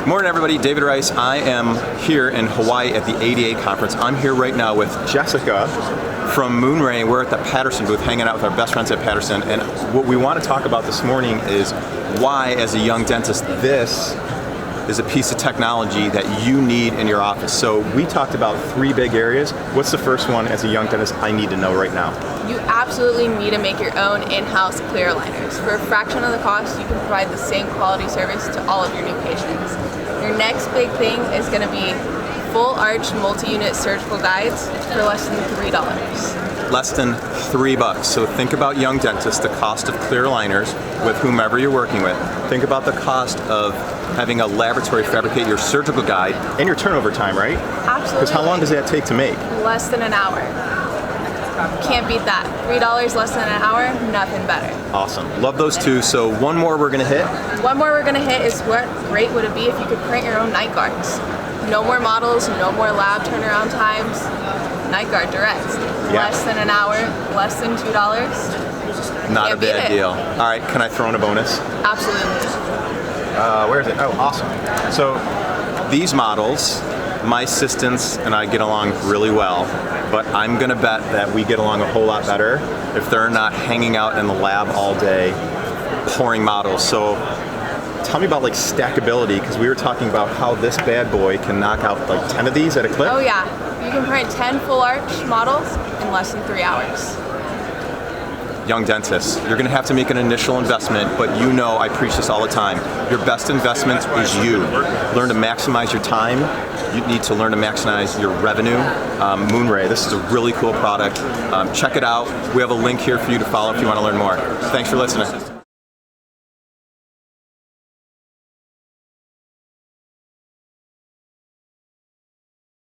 Morning everybody, David Rice. I am here in Hawaii at the ADA conference. I'm here right now with Jessica from Moonray. We're at the Patterson booth hanging out with our best friends at Patterson, and what we want to talk about this morning is why, as a young dentist, this is a piece of technology that you need in your office. So we talked about three big areas. What's the first one as a young dentist I need to know right now? You absolutely need to make your own in-house clear aligners. For a fraction of the cost, you can provide the same quality service to all of your new patients. Your next big thing is going to be full arch multi-unit surgical guides for less than $3. Less than $3. So think about young dentists, the cost of clear aligners with whomever you're working with. Think about the cost of having a laboratory fabricate your surgical guide and your turnover time, right? Absolutely. Because how long does that take to make? Less than an hour. Can't beat that. $3 less than an hour, nothing better. Awesome. Love those two. So one more we're going to hit. One more we're going to hit is what great would it be if you could print your own night guards. No more models, no more lab turnaround times. Night guard direct. Yeah. Less than an hour, less than $2. Not Can't a beat bad it. deal. All right, can I throw in a bonus? Absolutely. Where is it? Oh, awesome. So these models, my assistants and I get along really well, but I'm gonna bet that we get along a whole lot better if they're not hanging out in the lab all day pouring models. So tell me about like stackability, because we were talking about how this bad boy can knock out like 10 of these at a clip. Oh yeah, you can print 10 full arch models in less than 3 hours. Young dentists, you're gonna have to make an initial investment, but you know I preach this all the time. Your best investment is you. Learn to maximize your time. You need to learn to maximize your revenue. Moonray, this is a really cool product. Check it out. We have a link here for you to follow if you want to learn more. Thanks for listening.